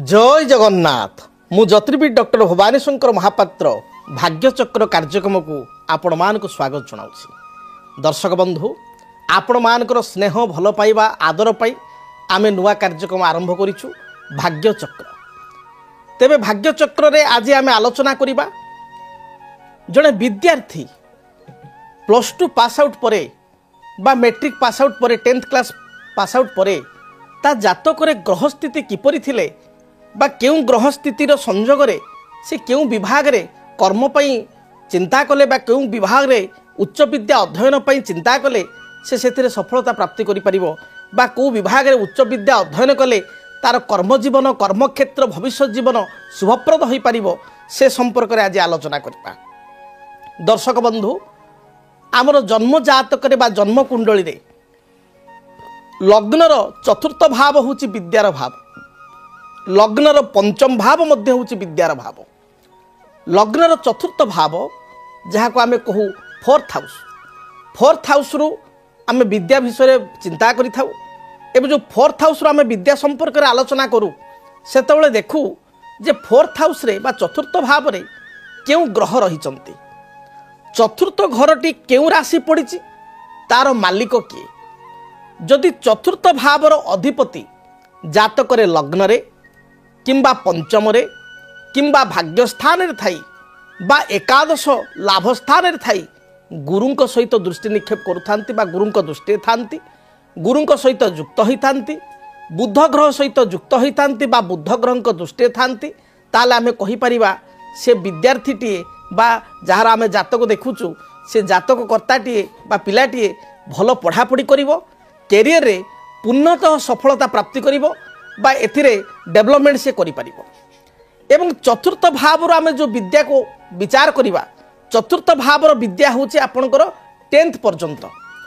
जय जगन्नाथ मु ज्योतिर्विद डॉक्टर भवानी शंकर महापात्र भाग्यचक्र कार्यक्रम को आपण मान स्वागत जनाऊँ। दर्शक बंधु आपण मानकर स्नेह भल पाइबा आदर पाई आमे नुआ कार्यक्रम आरंभ करिछु भाग्यचक्र। तेबे भाग्यचक्र रे आज आमे आलोचना करिबा जड़े विद्यार्थी प्लस टू पास आउट परे बा मैट्रिक पास आउट परे 10th क्लास पास आउट परे ता जातक ग्रह स्थिति किपरि थिले बा केउं ग्रह स्थितिर संजोग रे से केउं विभाग रे कर्म पई चिंता कले बा केउं विभाग रे उच्च विद्या अध्ययन पई चिंता कले से सेथिरे सफलता प्राप्ति करि परिबो बा को विभाग रे उच्च विद्या अध्ययन कले तार कर्म जीवन कर्म क्षेत्र भविष्य जीवन शुभप्रद होई परिबो से संपर्क रे आज आलोचना करबा। दर्शक बंधु आमर जन्म जातक रे बा जन्म कुंडली रे लग्नर चतुर्थ भाव होची विद्यार भाव, लग्नर पंचम भाव मध्य होची विद्यार भाव, लग्नर चतुर्थ भाव जहाँ को आमे कहू फोर्थ हाउस रु आमे विद्या विषय चिंता करि थाउ। एबे जो फोर्थ हाउस रु आमे विद्या संपर्क रे आलोचना करू सेतबेले देखू जे फोर्थ हाउस रे बा चतुर्थ भाव रे केउ ग्रह रहिचंती, चतुर्थ घरटी केउ राशि पड़िची तार मालिक किए। जदि चतुर्थ भावर अधिपति जातक लग्न रे किंबा पंचम रे किंबा भाग्यस्थान रे थाई बा एकादश लाभ स्थान रे थाई गुरुंक सहित दृष्टि निक्षेप करुथांती बा गुरुंक दृष्टि थांती, गुरुंक सहित युक्त होइथांती, बुध ग्रह सहित युक्त होइथांती बा बुध ग्रहंक दृष्टि थांती, ताले आमे कहि परिबा से विद्यार्थीटीए बा जहार आमे जातक देखुचु से जातक कर्ताटीए बा पिलाटीए भल पढ़ापढ़ी करिवो, कैरियर रे पूर्णतः सफलता प्राप्ति करिवो बा एथिरे डेवलपमेंट से करि परिवो। एवं चतुर्थ भावर आमे जो विद्या को विचार करिबा, चतुर्थ भावर विद्या होची आपनकर 10th पर्यंत,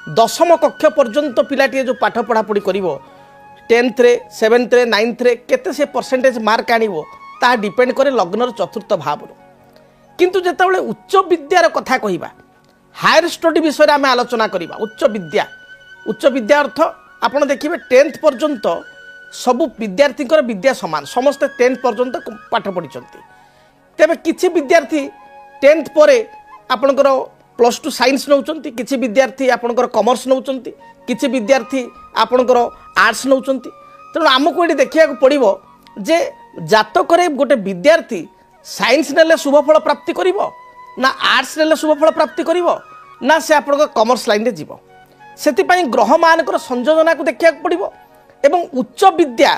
दशम कक्ष पर्यंत पिलाटी जो पाठ पढ़ापढ़ी करिवो 10th रे 7th रे 9th रे केते से परसेंटेज मार्क आनिवो ता डिपेंड करे लग्नर चतुर्थ भावर। किंतु जेतेबेले उच्च विद्यार कथा कहिबा, हायर स्टडी विषय आमे आलोचना करिबा, उच्च विद्या अर्थ आपण देखिबे 10th पर्यंत सबु विद्यार्थी विद्या समान, समस्त 10th पर्यंत पाठ पढ़िचंती। तेबे किछि विद्यार्थी 10th परे आपणकर प्लस टू साइंस नौचंती, किछि विद्यार्थी आपणकर कॉमर्स नौचंती, किछि विद्यार्थी आपणकर आर्ट्स नौचंती। तेणु आमको ये देखिया पड़िबो जे जातक रे गोटे विद्यार्थी साइंस नेले शुभफल प्राप्ति करिवो ना आर्ट्स नेले शुभफल प्राप्ति करिवो ना से आपणकर कॉमर्स लाइन रे जीवो। सेतिपाई ग्रह मानकर संयोजना को देखिया पड़िबो एवं उच्च विद्या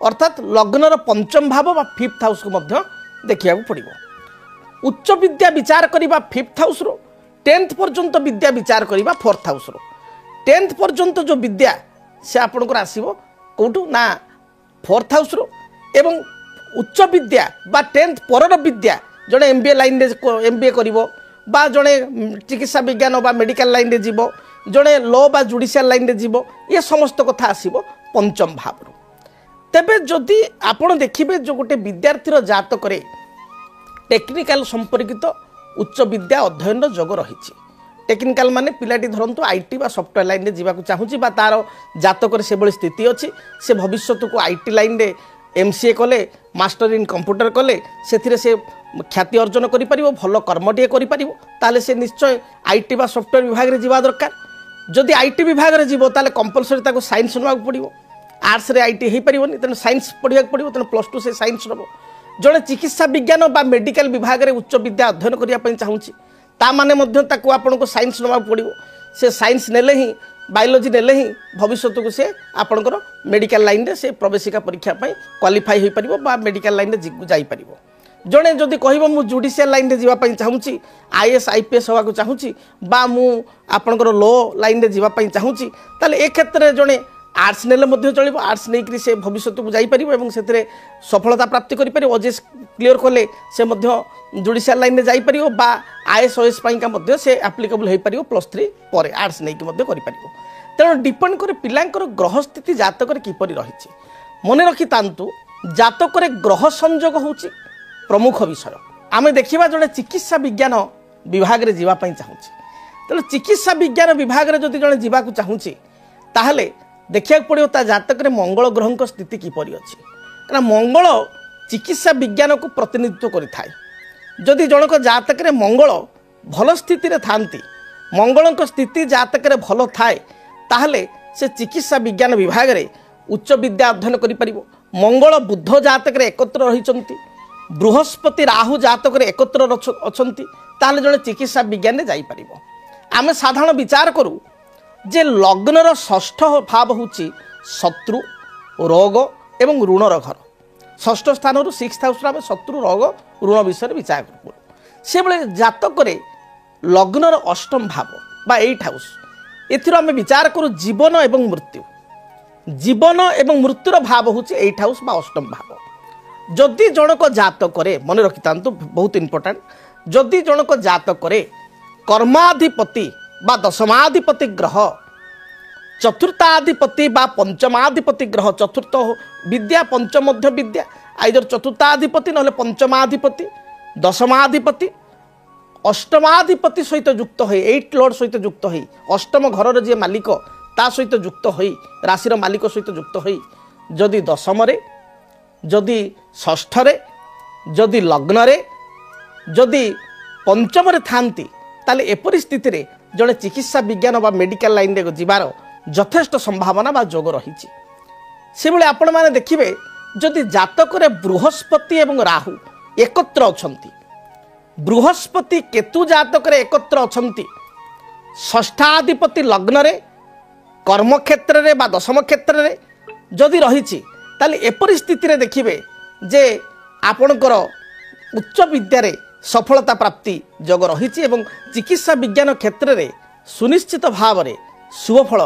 अर्थात लग्नर पंचम भाव बा 5th हाउस को मध्य देखिया पड़िबो। उच्च विद्या विचार करिबा 5th हाउस रो, 10th पर्यंत विद्या विचार करिबा 4th हाउस रो। 10th पर्यंत जो विद्या से आपनकर आसीबो कोठू ना 4th हाउस रो एवं उच्च विद्या बा 10th परर विद्या जड़े MBA लाइन रे MBA करिवो बा जड़े चिकित्सा विज्ञान बा मेडिकल लाइन रे जीवो, जड़े लॉ बा जुडिशियल लाइन रे जीवो, ये समस्त कथा आसीबो पंचम भाव। तेबे जदि आपण देखिबे जो गोटे विद्यार्थीर जातक रे टेक्निकल संपर्कित उच्च विद्या अध्ययन जोग रही, टेक्निकल माने पिलाटी धरंतु आईटी बा सॉफ्टवेयर लाइन रे जीवा को चाहूची बा तार जातक रे से बड़ी स्थिति अछि, से भविष्यत को आईटी लाइन रे MCA कले मास्टर इन कंप्यूटर कले सेथिरे से ख्याति अर्जन करि परिबो, भल कर्मटिए करि परिबो, ताले से निश्चय आईटी बा सॉफ्टवेयर विभाग रे जीवा दरकार। जदि आईटी विभाग रे जीवो ताले कंपलसरी ताको साइंस नवा पड़िबो, आर्ट्स रे आईटी हे परिबोनी, तेन साइंस पढ़िया पड़िबो, तेन प्लस टू से साइंस नबो। जड़े चिकित्सा विज्ञान बा मेडिकल विभाग रे उच्च विद्या अध्ययन करिया पई चाहूची ता माने मध्य ताको आपन को साइंस नवा पड़िबो, से साइंस नेले ही बायोलॉजी नेले ही भविष्यत को से आपनकर मेडिकल लाइन रे से प्रवेशिका परीक्षा पई क्वालिफाई होई परिबो बा मेडिकल लाइन रे जाई परिबो। जड़े जदि कहबो मु जुडिशियल लाइन रे जीवा पई चाहूची, IAS IPS होवा को चाहूची बा मु आपनकर लॉ लाइन रे जीवा पई चाहूची, ताले ए क्षेत्र रे जड़े आर्ट्स नेले मध्य चलिबो, आर्ट्स नै करी से भविष्यत को जाई परिबो एवं सेतरे सफलता प्राप्ति करि परिबो। OJS क्लियर कले से मध्य जुडिशियल लाइन रे जाई परिबो बा IAS OS पई का मध्य से एप्लीकेबल होई परिबो प्लस 3 परे आर्ट्स नै कि मध्य करि परिबो। तेणु डिपेंड करे पिलांकर ग्रह स्थिति जातक रे किपरि रहिछि। मने रखि तांतु जातक रे ग्रह संयोग होउछि प्रमुख विषय। आमे देखिबा जने चिकित्सा विज्ञान विभाग रे जीवा पई चाहूछि, तेणु चिकित्सा विज्ञान विभाग रे जदि जने जीवा को चाहूछि ताहले देखिया पड़ो ता जातक रे मंगल ग्रह स्थिति किपरि अछि। कारण मंगल चिकित्सा विज्ञान को प्रतिनिधित्व करिथाय जदि जनक जातक रे मंगल भल स्थिति रे थांती मंगल स्थिति जातक रे भल थाए ताहले से चिकित्सा विज्ञान विभाग रे उच्च विद्या अध्ययन करि परिबो। मंगल बुध जातक रे एकत्र रहिचंती बृहस्पति राहु जातक रे एकत्र अछंती ताहले जने चिकित्सा विज्ञान रे जाई परिबो। आमे साधारण विचार करू जे लग्नर षष्ठ भाव होची शत्रु रोग एवं ऋणर घर। षष्ठ स्थान रु 6th हाउस आम शत्रु रोग ऋण विषय विचार करूँ से बेले जातक लग्नर अष्टम भाव बा 8th हाउस एथिरो आम विचार करूँ जीवन एवं मृत्यु। जीवन एवं मृत्युर भाव हूँ 8th हाउस बा अष्टम भाव। जदि जनक जातक मन रखि बहुत इंपोर्टेंट जदि जनक जातक कर्माधिपति बा दशमाधिपति ग्रह चतुर्थाधिपति बा पंचमाधिपति ग्रह चतुर्थ विद्या पंचम मध्य विद्या आइदर चतुर्थाधिपति ना पंचमाधिपति दशमाधिपति अष्टमाधिपति सहित युक्त हो 8 लॉर्ड सहित युक्त हो अष्टम घर जी मालिक ता सहित युक्त हो राशि मालिक सहित युक्त हो जदि दशम जदि षष्ठ जदि लग्न जदि पंचम थांती ताले एपरि स्थिति रे जड़े चिकित्सा विज्ञान बा मेडिकल लाइन रे जीवार यथेष्ट संभावना बा जोग रही से बेले आपण माने देखिबे जदि जातक रे बृहस्पति एवं राहु एकत्र अछंती बृहस्पति केतु जातक रे एकत्र अछंती षष्ठाधिपति लग्न रे कर्म क्षेत्र रे बा दशम क्षेत्र रे जदि रहिछि ताले एपरि स्थिति रे देखिबे जे आपणकर उच्च विद्या रे सफलता प्राप्ति जोग रही एवं चिकित्सा विज्ञान क्षेत्र में सुनिश्चित भाव में शुभफल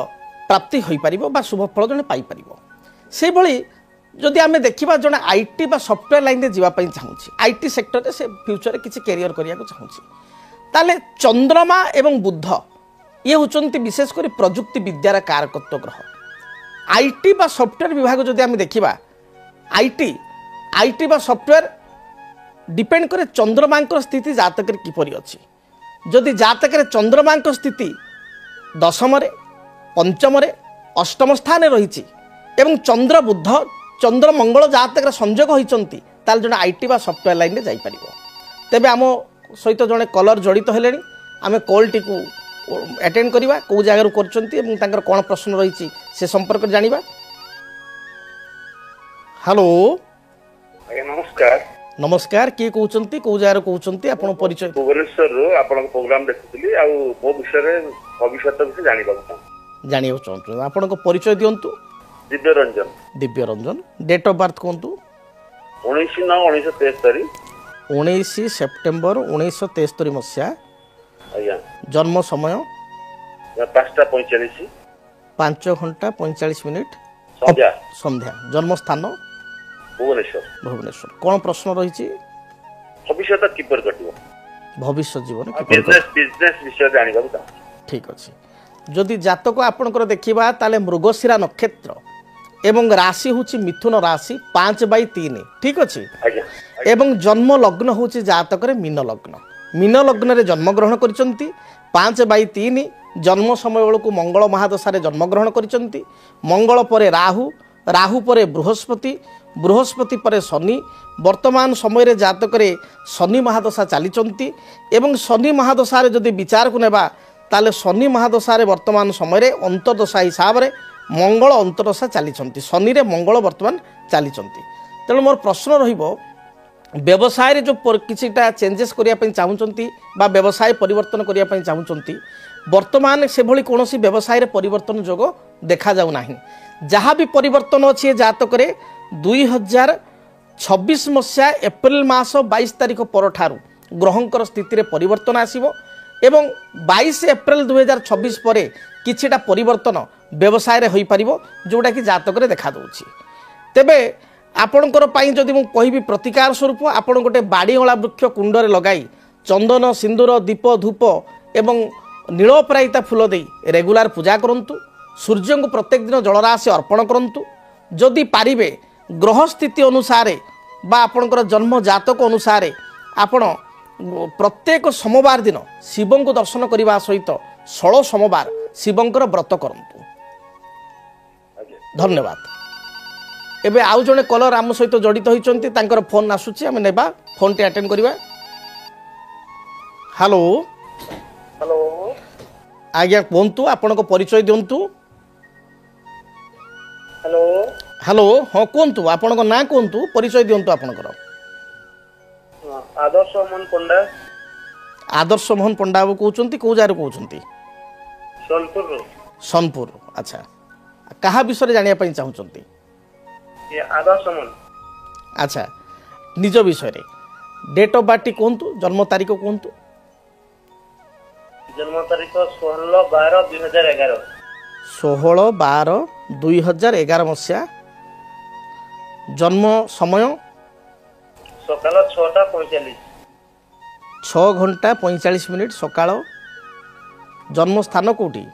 प्राप्ति हो पार बा शुभफल जड़े पाइपर से भली जदि आम देखा जड़े आईटी बा सॉफ्टवेयर लाइन में जावाई चाहूँगी आईटी सेक्टर में से फ्यूचर में किसी कैरियर करने चाहूँगी ताले चंद्रमा एवं बुध ये होचंती विशेषकर प्रजुक्ति विद्यार कारकत्व ग्रह। आईटी बा सॉफ्टवेयर विभाग जदि आम देखा आईटी बा सॉफ्टवेयर डिपेंड करे चंद्रमा स्थिति जातक किपरि अछि। जदि जातक चंद्रमा स्थिति दशम पंचम अष्टम स्थान रही एवं चंद्र बुध चंद्र मंगल जातक संयोग होती जड़े आईटी बा सॉफ्टवेयर लाइन में जापर। तेबे आम सहित जड़े कलर जड़ित हेले आम कॉल टी अटेंड करवा कौ जगार कर कौन प्रश्न रही से संपर्क जानिबा। हेलो नमस्कार। नमस्कार किए कहते कौ जगार कहते आप परिचय भुवनेश्वर आपण प्रोग्राम देखुली आ मो विषय भविष्य विषय जानिबा चाहूँ आपण परिचय दिंतु। Divyaranjan. Divyaranjan date of birth कहतु। 19/9/1973 19 सेप्टेम्बर 1973 मसीहा। जन्म समय 5:45 5 घंटा 45 मिनिट संध्या। जन्म स्थान भुवनेश्वर। भुवनेश्वर कौन प्रश्न रही भविष्य किपर कटिबो भविष्य जीवन बिजनेस विषय जानिबा। ठीक अच्छे जदि जातक आपणकर देखा ताले मृगशिरा नक्षत्र एवं राशि हूँ मिथुन राशि 5/3 ठीक अच्छे एवं जन्म लग्न हूँ जातक मीन लग्न। मीन लग्न रे जन्म ग्रहण करिसंती 5/3 जन्म समय बेलू मंगल महादशा जन्मग्रहण करिसंती। मंगल परे राहु राहु परे बृहस्पति बृहस्पति परे शनि वर्तमान समय जातक शनि महादशा चलीचंती एवं शनि महादशा जदि विचार को नेबा ताले शनि महादशा वर्तमान समय अंतर्दशा हिसाब से मंगल अंतर्दशा चलीचंती शनि रे मंगल वर्तमान चलीचंती। तेणु मोर प्रश्न रहिबो व्यवसाय जो किछिटा चेंजेस करने चाहूँगी व्यवसाय परिवर्तन करने चाहूँगी वर्तमान से भली कौन व्यवसाय परिवर्तन जोग देखा जाऊ नाही। जहाँ भी परिवर्तन अच्छी जातक 2026 मसीहा एप्रिल मास 22 तारिख पर ग्रहंकर स्थिति परिवर्तन आसिबो एवं 22 एप्रिल 2026 पर किछिटा परिवर्तन व्यवसाय रे होई परिबो जोटा कि जातक देखा दउछि। तेबे आपणकर जदि मु कहिबी प्रतिकार स्वरूप आपण गोटे बाड़ीअला वृक्ष कुंडरे लगाई चंदन सिंदूर दीप धूप एवं नीलोपरायिता फूल दे रेगुलार पूजा करंतु। सूर्य को प्रत्येक दिन जलराशि अर्पण करंतु। जदि पारिबे ग्रह स्थिति अनुसार बा आपणकर जन्म जातक अनुसार आपण प्रत्येक सोमवार दिन शिव को दर्शन करने सहित 16 सोमवार शिवंकर व्रत करंतु। धन्यवाद। एबे आउ जने कलर आम सहित जड़ित होइचंती तांकर फोन आसुची आमे नेबा फोन टे अटेंड करिवा। हेलो हेलो आज्ञा कोंतु आपण को परिचय दियंतु। हेलो हेलो हाँ कोंतु आपण को ना कोंतु परिचय दियंतु आपणकर। आदर्श मोहन पंडा। आदर्श मोहन पंडा बाबू कहउचंती को जार कहउचंती? सोनपुर। सोनपुर अच्छा कहा विषय जानिया पई चाहुचंती? ये आदर्श मोहन। अच्छा निज विषय रे डेट ऑफ बर्थ कोंतु जन्म तारीख कोंतु? जन्म तारीख 16/12/2011। 16/12/2011 मसिया। जन्म समय सकाल 6:45। 6 घंटा 45 मिनिट सकाळ। जन्म स्थान कोठी?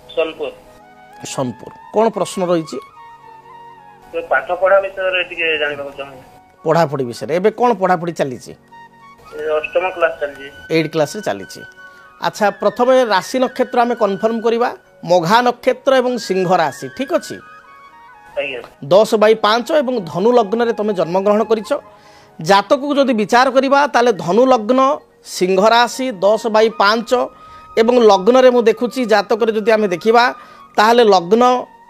सोनपुर। सोनपुर। कौन प्रश्न रही? पाठ पढ़ा विषय टिके जानिबा चाहू। पढ़ापढ़ी विषय एबे कौन पढ़ापढ़ी चली? 8म क्लास चली। 8 क्लास रे चली। अच्छा प्रथम राशि नक्षत्र आमे कन्फर्म करिबा मघा नक्षत्र एवं सिंह राशि ठीक अछि। 10/5 एवं धनु लग्न रे तमे जन्म ग्रहण करिछ। जातक को जदि विचार करिबा ताले धनु लग्न सिंह राशि 10/5 एवं लग्न रे मु देखुची जातक रे जदि आमे देखिबा ताले लग्न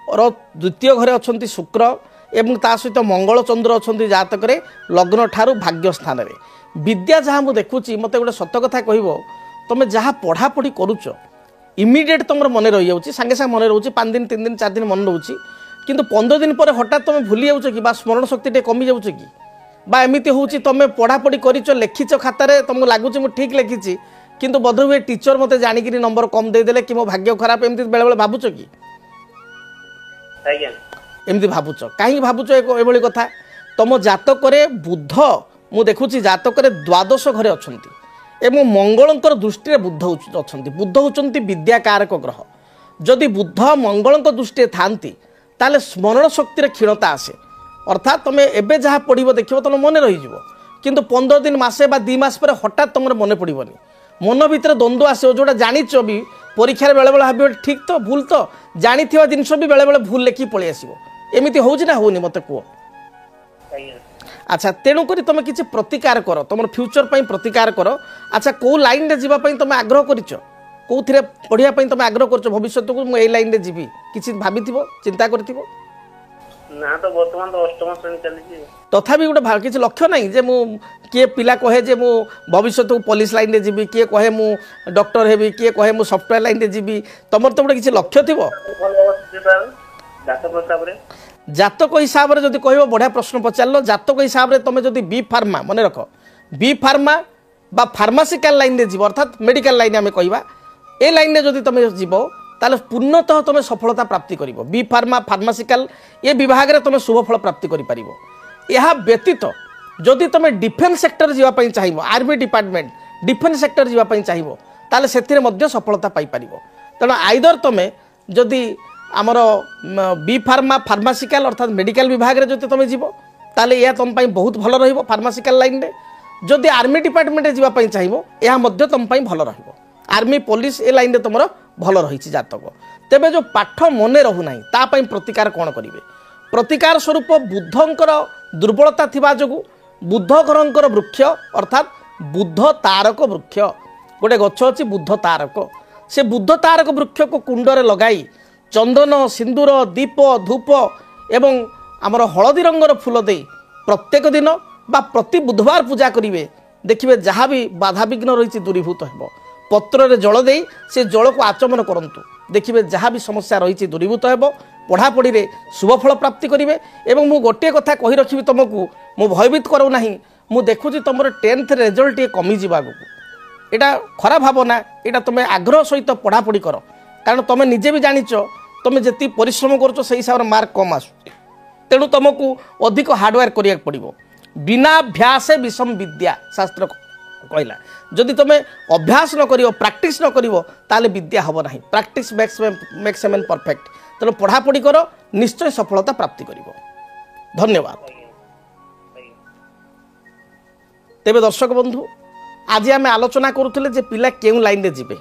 रो द्वितीय घरे अछंती शुक्र एवं ता सहित मंगल चंद्र अछंती जातक रे लग्न ठारू भाग्य स्थान रे। विद्या जहाँ मु देखुची मते गोटे सत्य कथा कहबो तमे जहाँ पढ़ा पढ़ी करूच इमिडिएट तुम मन रही जाऊँगी सांगे सांगे मन रोचे 5 दिन 3 दिन 4 दिन मन रोचे किंतु 15 दिन पर हठात तुम भूली जाऊँ कि स्मरण शक्ति टे कमी जाऊँ कि एमती हूँ तुम पढ़ापढ़ी कर लिखिच खातार तुमको लगुच मुझे ठीक लिखी किंतु बोध हुए टीचर मत जानिक नंबर कम देदेले कि मो भाग्य खराब एमती बेले बेले भावुच कि एमती भावुच कहीं भावुच एभली कथा तुम जातक बुध मु देखुची जातक द्वादश घरे अच्छा एवं मंगलंकर दृष्टि बुध अच्छा बुध होती विद्याकारक ग्रह जदि बुध मंगल दृष्टि थांती ताले स्मरण शक्तिर क्षीणता आसे अर्थात तुम एबे जहाँ पढ़ देख तुम मन रही किंतु 15 दिन मसे 2 मास पर हठात तुम मन पड़ोनी मन भीतर द्वंद्व आस जोटा जाच भी परीक्षार बेले बेले भाव ठीक तो भूल तो जानी जिनस भी बेले बेले भूल लेखि पलि आसो एमती होउछि ना होनी मत कह। अच्छा तेणुक तुम किसी प्रतिकार कर तुम फ्यूचर पर प्रतिकार कर। अच्छा कौ लाइन रे जीवाई तुम आग्रह करिच कौन पढ़ाई तुम आग्रह कर भविष्य को मुझे लाइन रे जीवी किसी भाभी चिंता कर ना तो वर्तमान तो 8म श्रेणी चली तथापि गोटे किसी लक्ष्य नहीं जे मु किए पिला कहे जे मु भविष्य को पुलिस लाइन रे जीवी किए कहे मु डॉक्टर हेबी किए कहे मु सॉफ्टवेयर लाइन रे जीवी तुम तो गोटे किसी लक्ष्य थी जातक हिसाब से जब कह बढ़िया प्रश्न पचार जातक हिसाब से तुम जब बी फार्मा मन रख बी फार्मा बा फार्मासिकाल लाइन रे जीव अर्थात मेडिकल लाइन आम कहवा ए लाइन रे जब तुम जीव ताले पूर्णतः तुम सफलता प्राप्ति कर बी फार्मा फार्मासिकाल ये विभाग में तुम शुभफल प्राप्ति कर व्यतीत जदि तुम डिफेन्स सेक्टर जावाई चाहिए आर्मी डिपार्टमेंट डिफेन्स सेक्टर जावाई चाहिए ताले से सफलता पाइपर तेणु आइदर तुम जदि आमर बी फार्मा फार्मासिकाल अर्थात मेडिकल विभाग में जो तुम जीव ताले यह तुम बहुत भल रही फार्मासिकाल लाइन रे जदि आर्मी डिपार्टमेंट जावाई चाहिए यह तुम भल रही आर्मी पुलिस ए लाइन रे तुम भल रही जातक तेबे जो पाठ मन रहूना तापाई प्रतिकार कौन करेंगे प्रतिकार स्वरूप बुद्धंकर दुर्बलता थिबा जोगु बुद्ध घरंकर वृक्ष अर्थात बुद्ध तारक वृक्ष गोटे गछ अच्छी बुद्ध तारक से बुद्ध तारक वृक्ष को कुंडरे लगाई चंदन सिंदूर दीप धूप एवं आमर हलदी रंगर फूल दे प्रत्येक दिन बा प्रति बुधवार पूजा करेंगे देखिए जहाँ भी बाधा विघ्न रही दूरीभूत हो पत्र रे जल दे से जल को आचमन करंतु देखिए जहाँ भी समस्या रही दूरीभूत हो पढ़ापढ़ी रे शुभफल प्राप्ति करेंगे एवं मु गोटे कथा कही रखी तुमको मु भयभीत करू ना मु देखुची तुम 10th रिजल्ट टे कमिजी आगक यहाँ खराब भावना यहाँ तुम्हें आग्रह सहित पढ़ापढ़ी कर कारण तुम निजे भी जानिच तुम जी परिश्रम कर हिसाब से मार्क कम आसु तेणु तुमको अधिक हार्डवर्क करिया पड़ो बिना अभ्यास विषम विद्या शास्त्र कहला जदि तुम अभ्यास न करियो प्रैक्टिस न करियो ताले विद्या हब नहीं प्रैक्टिस मेक्स मैन परफेक्ट तेणु पढ़ापढ़ी कर निश्चय सफलता प्राप्ति करिवो। धन्यवाद। तेबे दर्शक बंधु आज आम आलोचना करुले जे पिला केउ लाइन रे जिबे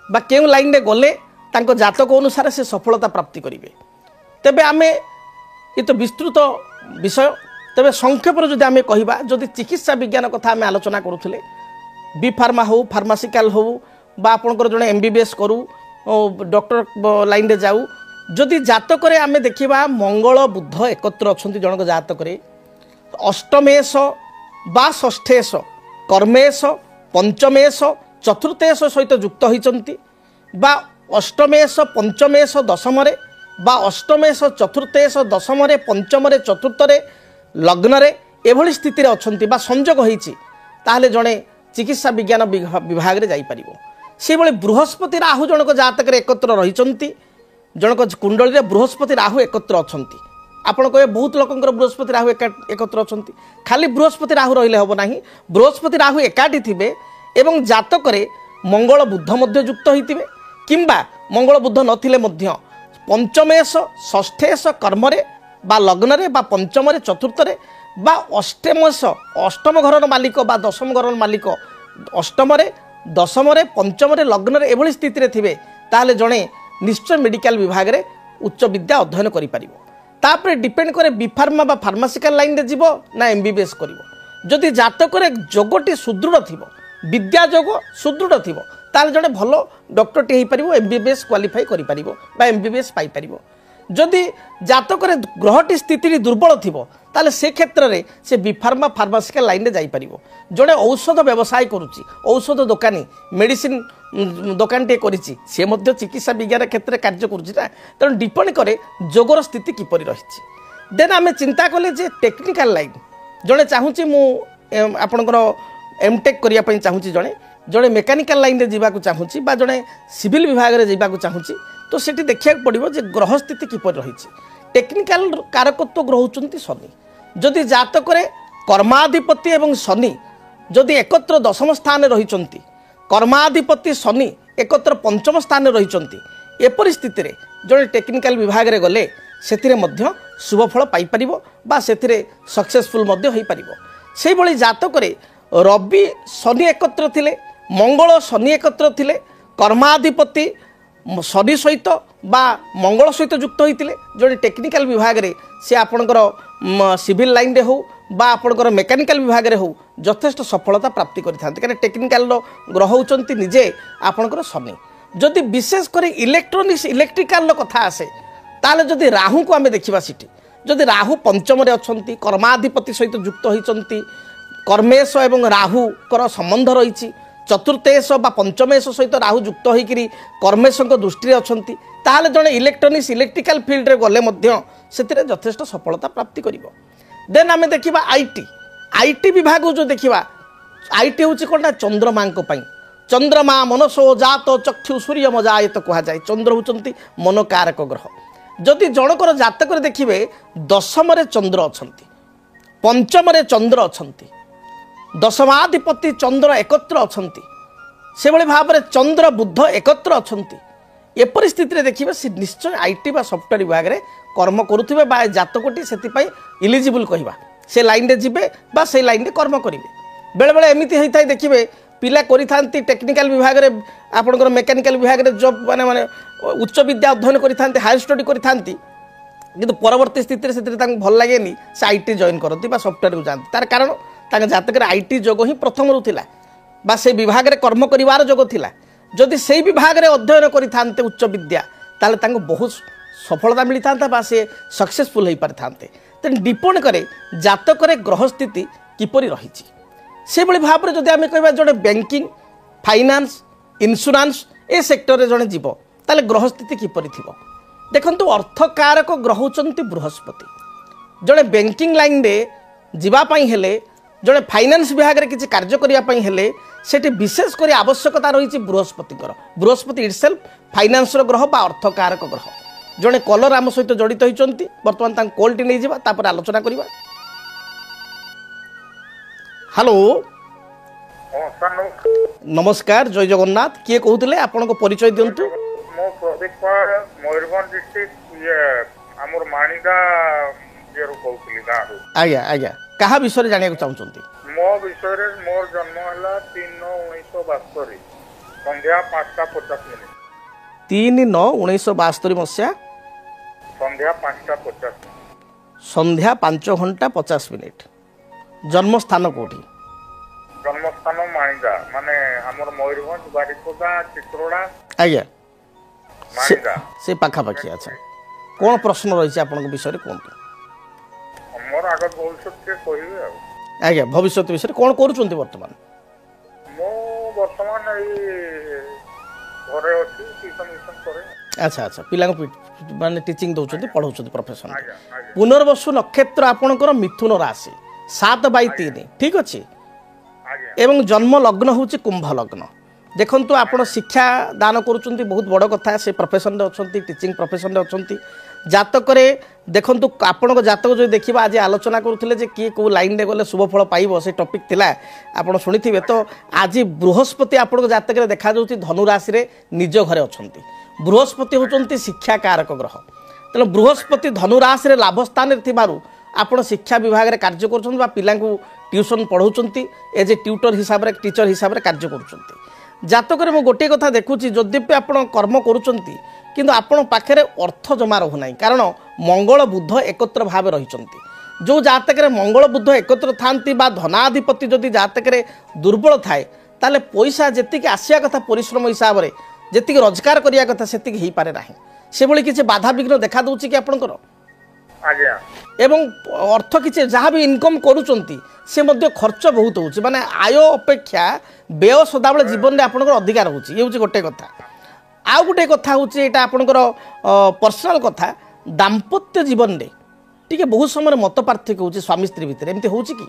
बा केउ लाइन रे गले तांको जातक अनुसार से सफलता प्राप्ति करिवे तेबे आमे ये तो विस्तृत विषय तेरे संक्षेप जदि आम कह जदि चिकित्सा विज्ञान कथा आम आलोचना करुले बी फार्मा हो फार्मासिकाल हो बा आपंकर जड़े MBBS करू डॉक्टर लाइन रे जाऊ जदि जातक आम देखा मंगल बुध एकत्र अच्छा जनक जातक अष्टमेश बा षष्ठेश कर्मेश पंचमेश चतुर्थेश सहित युक्त होती बा अष्टमेश पंचमेश दशम बा अष्टमेश चतुर्थेश दशम पंचम चतुर्थ लग्न एभली स्थिति अच्छा बा संजोग होती ताहले जड़े चिकित्सा विज्ञान विभाग में जापर से भाई बृहस्पति राहु जनक जातक एकत्र रही जनक कुंडली बृहस्पति राहु एकत्र अच्छा आपण कहे बहुत लोकंर बृहस्पति राहु एकत्र अच्छा खाली बृहस्पति राहु रहिले हम ना बृहस्पति राहु एकाठी थे एवं जातक मंगल बुध मध्य युक्त होते किंबा मंगल बुध नथिले मध्य पंचमेश षष्ठेश कर्म बा लग्न बा पंचम चतुर्थ बा अष्टमेश अष्टम घर मालिक बा दशम घर मालिक अष्टम दशम पंचम लग्न एभली स्थिति थे ताहले जड़े निश्चय मेडिकल विभाग में उच्च विद्या अध्ययन करें डिपेंड करे बी फार्मा बा फार्मासिकाल लाइन रे जीवो ना MBBS करिवो जदि जातक जोगटी सुदृढ़ थिबो विद्या जोग सुदृढ़ थिबो ताले जड़े भल डॉक्टर टे पार MBBS क्वालिफाई करि पारिबो बा MBBS पाई पारिबो जदि जातक ग्रहटी स्थिति दुर्बल थिबो ताले से क्षेत्र में से बी फार्मा फार्मासिकाल लाइन रे जाई पारिबो जड़े औषध व्यवसाय करुच्ची औषध दोकानी मेडिसिन दोकान टे करिछि से मध्य चिकित्सा विज्ञान क्षेत्र में कार्य करुच्ची ना तेणु डिपेंड करे जोगर स्थिति किपरि रही देन आम चिंता कले जे टेक्निकल लाइन जड़े चाहूँगी मु आपणकर MTech करने चाहूँगी जड़े जड़े मेकानिकल लाइन रे जीवाकू चाहूँगी बा जड़े सिविल विभाग रे जीवाकू चाहूँगी तो सेठी देखिया पड़िबो जे ग्रह स्थिति किपर रही टेक्निकल कारकत्व ग्रह होचंती शनि जदि जातक कर्माधिपति एवं शनि जदि एकत्र दशम स्थान रही कर्माधिपति शनि एकत्र पंचम स्थान रही परिस्थिति रे जड़े टेक्निकल विभाग रे गले सेथिरे मध्य शुभ फल पाई परिबो बा सेथिरे सक्सेसफुल मध्य होई परिबो सेहि भली जातक रे रवि शनि एकत्र थिले मंगल शनि एकत्र थिले कर्माधिपति शनि सहित बा मंगल सहित युक्त होते जोड़े टेक्निकल विभाग रे से आपणकर सिविल लाइन रे हो बा आपणकर मेकानिकल विभाग रे हो यथेष्ट सफलता प्राप्ति करिथांते कारण टेक्निकल ग्रह होचंती निजे आपणकर शनि जदि विशेष कर इलेक्ट्रोनिक्स इलेक्ट्रिकल कथा आसे ताले जदि राहु को आमे देखिबा सिटी जदि राहु पंचम रे अछंती कर्माधिपति सहित युक्त होइचंती कर्मेश एवं राहु कर संबंध रही चतुर्थेश बा पंचमेश सहित राहु युक्त होकर कर्मेश दृष्टि अच्छा ताहले जड़े इलेक्ट्रोनिक्स इलेक्ट्रिकल फील्ड रे गले से यथेष्ट सफलता प्राप्ति कर देन आम देखा आईटी विभाग जो देखा आईटी हूँ कौन चंद्रमा चंद्रमा मनसो जात चक्षु सूर्य मजायत कहुए चंद्र होती मनकारक ग्रह जदि जनकर जातक देखिए दशम चंद्र अच्छा पंचम चंद्र अच्छा दशमाधिपति चंद्र एकत्र अच्छा से भाव में चंद्र बुध एकत्र अच्छा एपरी स्थिति देखिए से निश्चय आईटी बा सॉफ्टवेयर विभाग में कर्म करुवे बा जातकटी से इलिजिबल कहवा से लाइन रे जीवे बा से लाइन रे कर्म करेंगे बेले बेले एमती होता है देखिए पिला करी टेक्निकल विभाग में आपंकर मेकानिकल विभाग में जॉब माने उच्च विद्या अध्ययन करी हायर स्टडी करी किंतु परवर्ती स्थिति से भल लगे से आईटी जॉइन करती सॉफ्टवेयर को जाती तार कारण तांग जातक आईटी जोग ही प्रथम रुला बा से विभाग में कर्म करिवार जोग थिला जदि से विभाग में अध्ययन करिथांते उच्च विद्या ताले तांग बहुत सफलता मिली था बा से सक्सेसफुल हो पारि थांते तेन डिपेंड करे जातक ग्रह स्थिति किपरि रही से भली भाव में जदि आम कहबा जड़े banking finance insurance A sector रे जड़े जीव ताले ग्रह स्थिति किपरि थिबो देखंतु अर्थकारक ग्रह होचंती बृहस्पति जड़े बैंकिंग लाइन रे जीवा पई हेले जड़े फाइनान्स विभाग में किसी कार्य करने से विशेष कर आवश्यकता रही बृहस्पति इटसेल्फ फाइनान्स ग्रह बा अर्थकारक ग्रह जड़े कलर आम सहित जड़ित होती बर्तमान कॉलटी नहीं जावा तापर आलोचना करवा। हेलो नमस्कार जय जगन्नाथ किए कहते आपण को परिचय दिंतु आज्ञा आज्ञा क्या विषय जाना चाहते मो विषय मोर जन्म है 3/9/1972 संध्या 5:50 3/9/1972 मसीहा संध्या 5:50 संध्या 5:50 जन्मस्थान कौटी जन्मस्थान माणिदा माने हमर मयूरभंज बारिपदा चित्रोड़ा आज्ञा माणिदा से पाखापाखि अच्छा कौन प्रश्न रही आपन विषय कहतु मोर आग भविष्य के कहिबे आज्ञा भविष्य विषय कौन करुँच बर्तमान मो वर्तमान घरे अछि ट्यूशन करे अच्छा अच्छा पिला माने टीचिंग दौरान पढ़ाऊँ प्रोफेशन आज्ञा आज्ञा पुनर्वसु नक्षत्र आपणकर मिथुन राशि 7/3 ठीक अच्छे आज्ञा एवं जन्म लग्न हूँ कुंभ लग्न देखंतु आपण शिक्षा दान करुँच बहुत बड़ कथा से प्रोफेशन अच्छा टीचिंग प्रोफेशन अच्छा जातक देखंतु आपण जातक जो देखा आज आलोचना करुले जे किए कौ लाइन रे गले शुभ फल पाइब से टॉपिक थिला आपण शुणिथिबे तो आज बृहस्पति आपण जातक देखा जाउछि धनु राशि रे निज घरे अछंती बृहस्पति होचंती शिक्षा कारक ग्रह तेणु बृहस्पति धनु राशि रे लाभ स्थान रे थिबारु आपण शिक्षा विभाग रे कार्य करुछंती बा पिलांकु ट्यूशन पढ़ाउछंती एज ए ट्यूटर हिसाब रे टीचर हिसाब रे कार्य करुछंती जातक रे मो गोटे कथा देखुछि यद्यपि आपण कर्म करुछंती किंतु आपण पाखे अर्थ जमा रहू ना कारण मंगल बुध एकत्र भाव रही जो जातक मंगल बुध एकत्र थांती बा धनाधिपति जदि जातक दुर्बल थाए ताले पैसा जेतिक आसिया कथा परिश्रम हिसाब से जेतिक रोजगार करिया कथा सेतिक ही पारे नाही से भली किछि बाधा विघ्न देखा दउछि कि आपनकर आज्ञा एवं अर्थ किछि जहाँ भी इनकम करूचंती से मध्य खर्च बहुत होउछि माने आय अपेक्षा व्यय सदाबले जीवन में आपनकर अधिकार होउछि ये होउछि गोटे कथा आउ गोटे कथा हूँ यहाँ आपंकर पर्सनाल कथा दाम्पत्य जीवन में टी बहुत समय मत पार्थक्य हो स्वामी स्त्री भितर एमती हो कि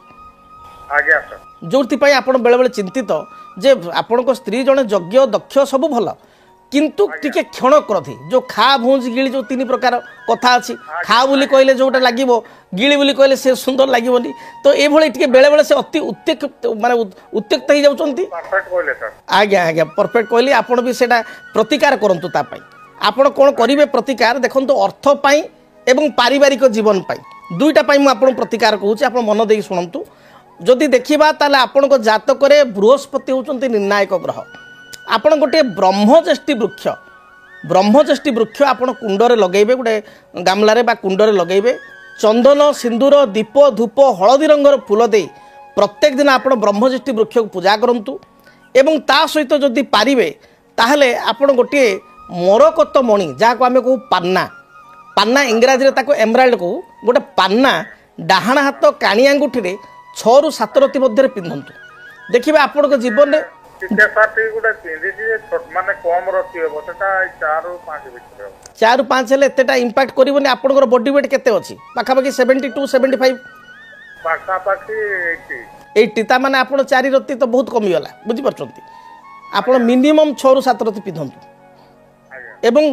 आज्ञा सर जो आप बेले बेले चिंतित जे आपण स्त्री जड़े यज्ञ दक्ष सब भल किंतु टिके क्षण क्रधि जो खा भूज गिली जो 3 प्रकार कथा अच्छी खा बोली कहले जोटा लगे गिली बोली कहले से सुंदर लगेनि तो ये टिके बेले बेले से अति उत्त्यक्त माने उत्त्यक्त हो जाउछंती परफेक्ट कहले सर आज्ञा आज्ञा परफेक्ट कहली आपण भी सेटा प्रतिकार करंतु ता पई आपण कोन करिवे प्रतिकार देखंतु अर्थ पई एवं पारिवारिक जीवन पई दुईटा पई मु आपण प्रतिकार कहूची आपण मन देई सुनंतु जदि देखिबा ताले आपण को जातक रे बृहस्पति होचंती निर्णायक ग्रह आपण गोटे ब्रह्मज्येष्ठी वृक्ष आपण कुंडरे लगेबे गोटे गामलारे बा कुंडरे लगेबे चंदन सिंदूर दीप धूप हलदी रंगर फूल दे प्रत्येक दिन आपण ब्रह्मज्येष्ठी वृक्ष को पूजा करंतु एवं ता सहित जदि पारिबे ताहले आपण गोटे मोरकत मणि जहाँ को आमे कहू पान्ना पान्ना इंग्राजी रे ताको एमराल्ड कहू गोटे पान्ना डाहाण हाथ काणी आंगुठी रे 6 ରୁ 7 रति मध्य पिंधंतु देखिबे आपण को जीवन में टिके साथी गुडा पिंदी जे छोट माने कम रति हेबो सेटा 4 ରୁ 5 भितर 4 ରୁ 5 हेले एतेटा इंपैक्ट करिवनी आपनकर बॉडी वेट केते अछि पाखापाखि 72 75 पाखापाखि 80 ता माने आपण 4 रति तो बहुत कमी गला बुझि परछंती आपण मिनिमम 6 ରୁ 7 रति पिंधंतु एवं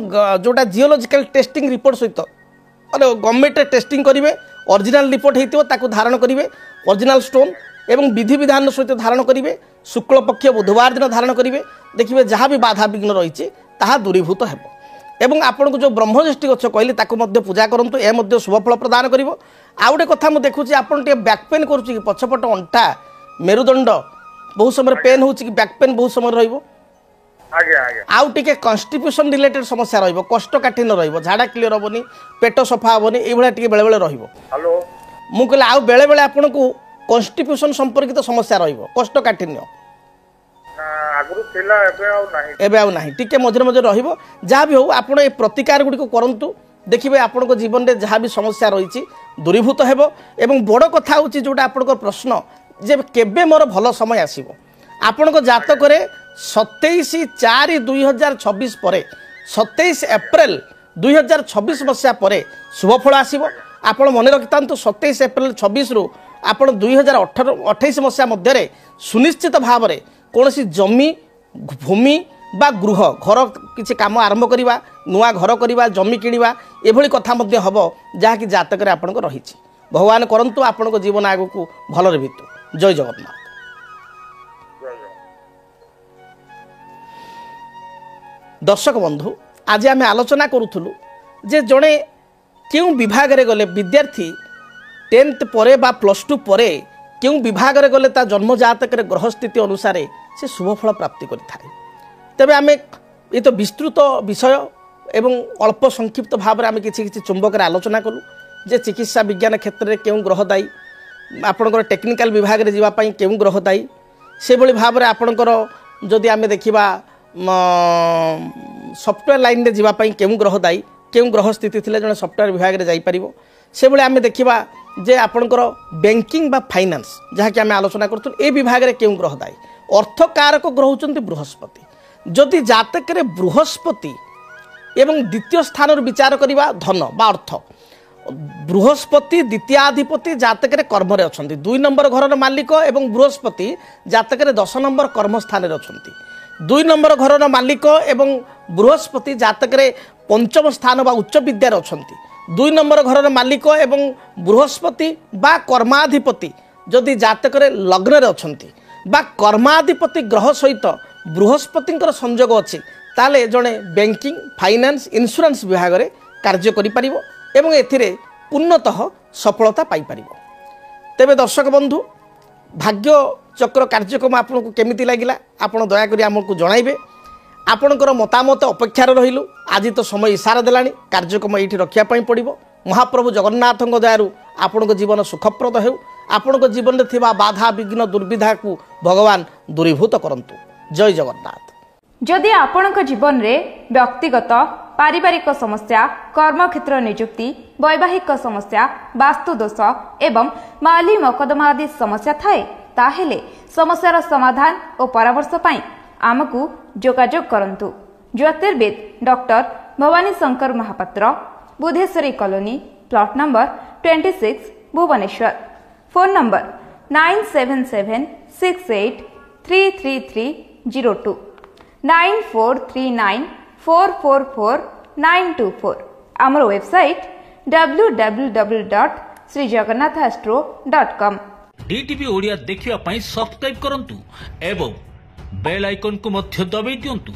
जोटा जियोलॉजिकल टेस्टिंग रिपोर्ट सहित अरे गवर्नमेंट टेस्टिंग करिवे ओरिजिनल रिपोर्ट हेतिबो ताकू धारण करिवे ओरिजिनल स्टोन एवं विधि विधान सहित धारण करिवे शुक्ल पक्ष बुधवार दिन धारण करिवे देखिए जहाँ भी बाधा विघ्न रही ताहा दूरीभूत हेबो एवं आपन को जो ब्रह्मज्येष्ठी गछ कहली ताकू मध्य पूजा करंतु ए मध्य शुभ फल प्रदान करिवो आ गोटे कथा मु देखुची आपन टे बैक पेन करूची कि पछपट अंटा मेरुदंड बहुत समय पेन होची कि बैक पेन बहुत समय रहिबो आज्ञा आज्ञा आउ टिके कॉन्स्टिट्यूशन रिलेटेड समस्या रहिबो कष्ट काठिन रहिबो झाड़ा क्लियर होबनी पेट सफा होबनी ए भला टिके बेले बेले रहिबो हेलो मु कहले आउ बेले बेले आपन को कॉन्स्टिट्यूशन संपर्कित समस्या रहिबो कष्ट काठिन्य आगुरु थिला एबे आउ नाही टिके मझे मझे रहिबो जहाँ भी हो आपण ए प्रतिकार गुडी को करंतु देखिबे आपण को जीवन में जहाँ भी समस्या रही दूरीभूत हेबो एवं बड़ कथा होची जोटा आपण को प्रश्न जे केबे मोर भल समय आसीबो आपण को जातक रे 27/4/2026 परे 27 एप्रिल 2026 मसीहा परे शुभफल आसीबो आपण मन रखितांतु 27 एप्रिल 26 रु आपण 2028 मसीहा मध्य सुनिश्चित भाव में कौन सी जमी भूमि बा गृह घर किसी काम आरंभ करवा नुआ घर करवा जमी किणवा एभली कथा मध्य हबो जहाँ कि जातक रे आपण को रही भगवान करंतु आपण को जीवन आगु को भलरे बीतु जय जगन्नाथ। दर्शक बंधु आज आम आलोचना करूथुलु जे जड़े क्यों विभाग रे गले विद्यार्थी 10th परे बा +2 परे क्यों विभाग रे गले ता जन्म जातक रे ग्रह स्थिति अनुसार से शुभफल प्राप्ति करिथाय तबे आमे ये तो विस्तृत विषय एवं अल्प संक्षिप्त भाव में आम कि चुंबक आलोचना कलु जे चिकित्सा विज्ञान क्षेत्र में केउं ग्रह दायी आपणकर टेक्निकल विभाग में जावाई केउं ग्रह दायी से भली भाव में आपणकर जदि आम देखा सफ्टवेयर लाइन में जावाई केउं ग्रह दायी केउं ग्रह स्थिति थिले जने सफ्टवेयर विभाग में जाइपर से भली आम देखा जे आपणकर बैंकिंग बा फाइनान्स जहाँकि आम आलोचना करूँ ए विभाग में केउं ग्रह दायी अर्थकारक ग्रह होचंती बृहस्पति जदि जातक बृहस्पति एवं द्वितीय स्थान विचार करवा धन बा अर्थ बृहस्पति द्वितीयाधिपति जातक कर्म अच्छा 2 नंबर घर मालिक एवं बृहस्पति जातक 10 नंबर कर्म स्थान अच्छा 2 नंबर घर मालिक एवं बृहस्पति जातक पंचम स्थान बा उच्च विद्यार अच्छा 2 नंबर घर मालिक एवं बृहस्पति बा कर्माधिपति जदि जातक लग्न अच्छा बा कर्माधिपति ग्रह सहित बृहस्पति संजोग अच्छी ताले जड़े बैंकिंग फाइनान्स इंश्योरेंस विभाग में कार्य करिपारिबो एवं एथिरे पूर्णतः सफलता पाई पारिबो। तेबे दर्शक बंधु भाग्य चक्र कार्यक्रम आपको केमिति लागिला आपण दया करी हमकु जणाइबे आपणकर मतामत अपेक्षार रहिलु आज तो समय इशारा देलानी कार्यक्रम एठी रखिया पई पड़िबो महाप्रभु जगन्नाथଙ୍କ दयारु आपणको जीवन सुखप्रद हेउ आपणको जीवन में थिबा बाधा विघ्न दुर्विधा को भगवान दूरीभूत करंतु। जय जगन्नाथ। जदि आपणक जीवन रे व्यक्तिगत पारिवारिक समस्या कर्मक्षेत्र नियुक्ति वैवाहिक समस्या वास्तु दोष एवं माली मकदमा आदि समस्या थाए ताहेले समस्यार समाधान और परामर्श पाई आमकु जोगाजोग करंतु। ज्योतिर्विद doctor Bhabani Shankar Mahapatra Budheswari colony plot number 26 Bhubaneswar. Phone number 9776833302 9439444924 आमर वेबसाइट www.srijagannathastro.com। डीटीवी ओडिया देखिवा पई सब्सक्राइब करंतु एवं बेल आइकन को मध्य दबाई दियंतु।